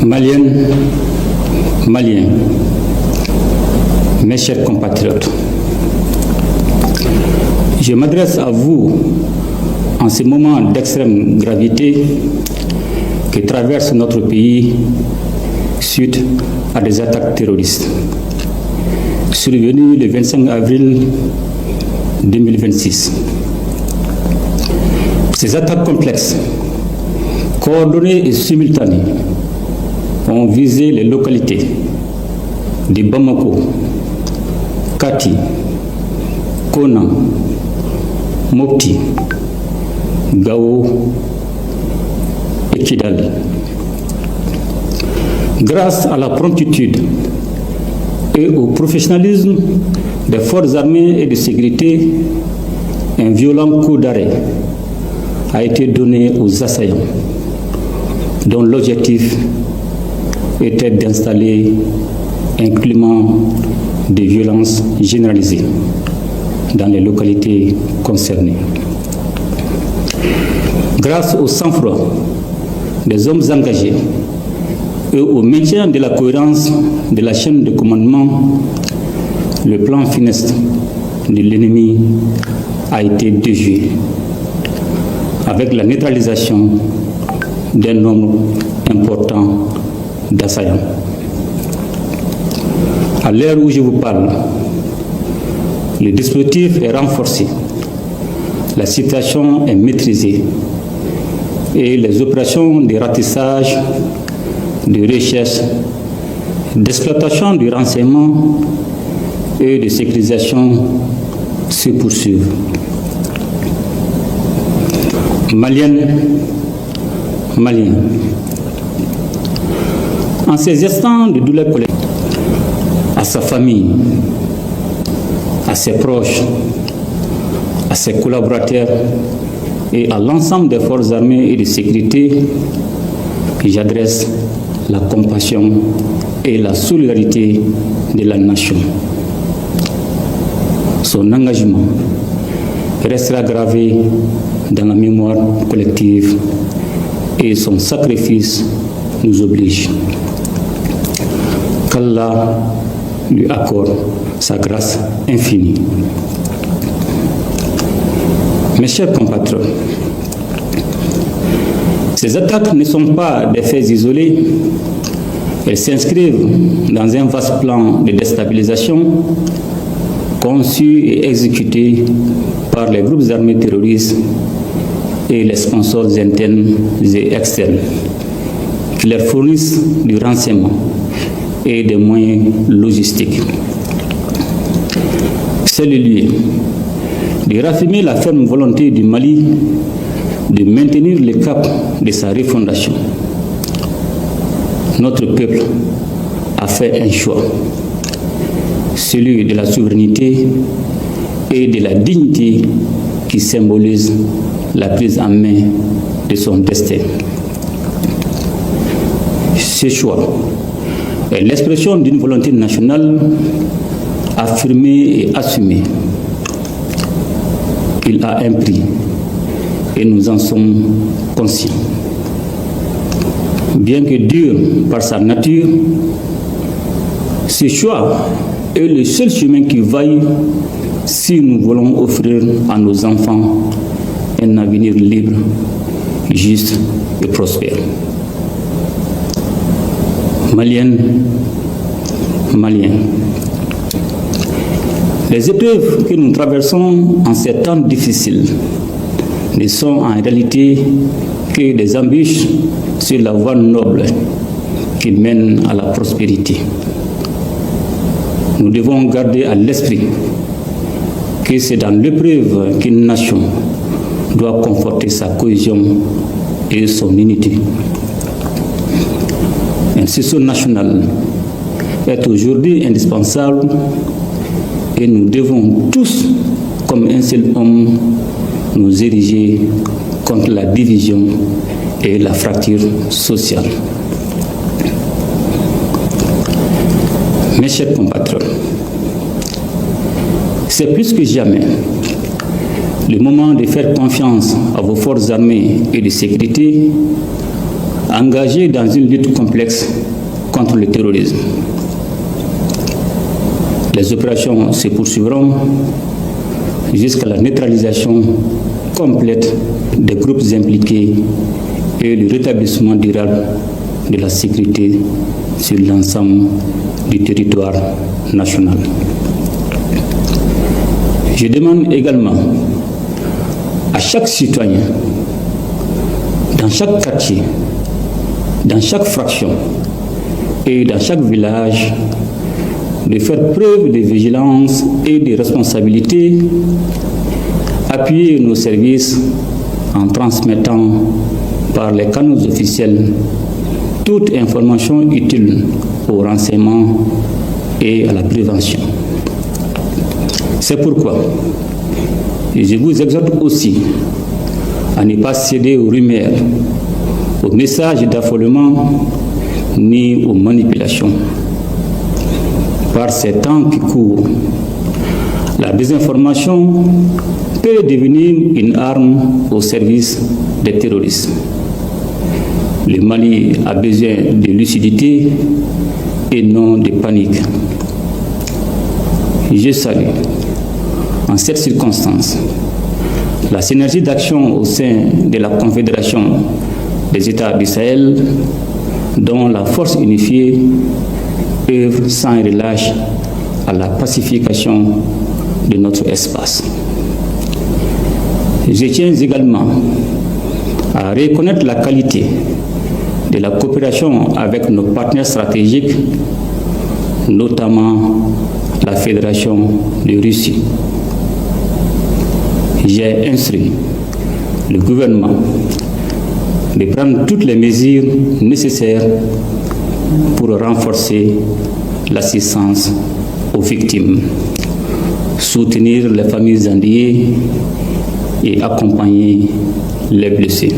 Maliennes, Maliens, mes chers compatriotes, je m'adresse à vous en ce moment d'extrême gravité que traverse notre pays suite à des attaques terroristes survenues le 25 avril 2026. Ces attaques complexes, coordonnées et simultanées, ont visé les localités de Bamako, Kati, Kona, Mopti, Gao et Kidal. Grâce à la promptitude et au professionnalisme des forces armées et de sécurité, un violent coup d'arrêt a été donné aux assaillants, dont l'objectif était d'installer un climat de violence généralisée dans les localités concernées. Grâce au sang-froid des hommes engagés et au maintien de la cohérence de la chaîne de commandement, le plan funeste de l'ennemi a été déjoué avec la neutralisation d'un nombre important d'assaillants. À l'heure où je vous parle, le dispositif est renforcé, la situation est maîtrisée et les opérations de ratissage, de recherche, d'exploitation du renseignement et de sécurisation se poursuivent. Maliennes, Maliens, en ces instants de douleur collective, à sa famille, à ses proches, à ses collaborateurs et à l'ensemble des forces armées et de sécurité, j'adresse la compassion et la solidarité de la nation. Son engagement restera gravé dans la mémoire collective et son sacrifice nous oblige. Qu'Allah lui accorde sa grâce infinie. Mes chers compatriotes, ces attaques ne sont pas des faits isolés, elles s'inscrivent dans un vaste plan de déstabilisation conçu et exécuté par les groupes armés terroristes et les sponsors internes et externes qui leur fournissent du renseignement et des moyens logistiques. C'est le lieu de raffirmer la ferme volonté du Mali de maintenir le cap de sa refondation. Notre peuple a fait un choix, celui de la souveraineté et de la dignité qui symbolise la prise en main de son destin. Ce choix est l'expression d'une volonté nationale affirmée et assumée. Il a un prix et nous en sommes conscients. Bien que dur par sa nature, ce choix est le seul chemin qui vaille si nous voulons offrir à nos enfants un avenir libre, juste et prospère. Maliennes, Maliens, les épreuves que nous traversons en ces temps difficiles ne sont en réalité que des embûches sur la voie noble qui mène à la prospérité. Nous devons garder à l'esprit que c'est dans l'épreuve qu'une nation doit conforter sa cohésion et son unité. Un sursaut national est aujourd'hui indispensable et nous devons tous, comme un seul homme, nous ériger contre la division et la fracture sociale. Mes chers compatriotes, c'est plus que jamais le moment de faire confiance à vos forces armées et de sécurité engagés dans une lutte complexe contre le terrorisme. Les opérations se poursuivront jusqu'à la neutralisation complète des groupes impliqués et le rétablissement durable de la sécurité sur l'ensemble du territoire national. Je demande également à chaque citoyen, dans chaque quartier, dans chaque fraction et dans chaque village, de faire preuve de vigilance et de responsabilité, appuyer nos services en transmettant par les canaux officiels toute information utile au renseignement et à la prévention. C'est pourquoi je vous exhorte aussi à ne pas céder aux rumeurs, aux messages d'affolement ni aux manipulations. Par ces temps qui courent, la désinformation peut devenir une arme au service des terroristes. Le Mali a besoin de lucidité et non de panique. Je salue, en cette circonstance, la synergie d'action au sein de la Confédération des États du Sahel, dont la force unifiée œuvre sans relâche à la pacification de notre espace. Je tiens également à reconnaître la qualité de la coopération avec nos partenaires stratégiques, notamment la Fédération de Russie. J'ai instruit le gouvernement de prendre toutes les mesures nécessaires pour renforcer l'assistance aux victimes, soutenir les familles endeuillées et accompagner les blessés.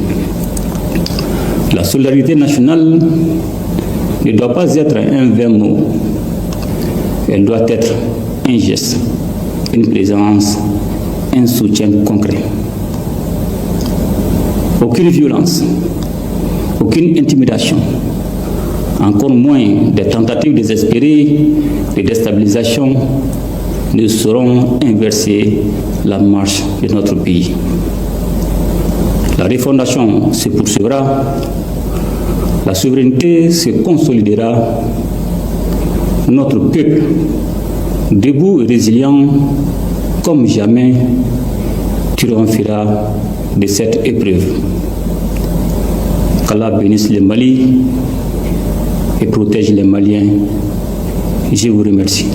La solidarité nationale ne doit pas être un vain mot, elle doit être un geste, une présence, un soutien concret. Aucune violence, aucune intimidation, encore moins des tentatives désespérées de déstabilisation ne sauront inverser la marche de notre pays. La refondation se poursuivra, la souveraineté se consolidera, notre peuple, debout et résilient comme jamais, triomphera de cette épreuve. Qu'Allah bénisse le Mali et protège les Maliens. Je vous remercie.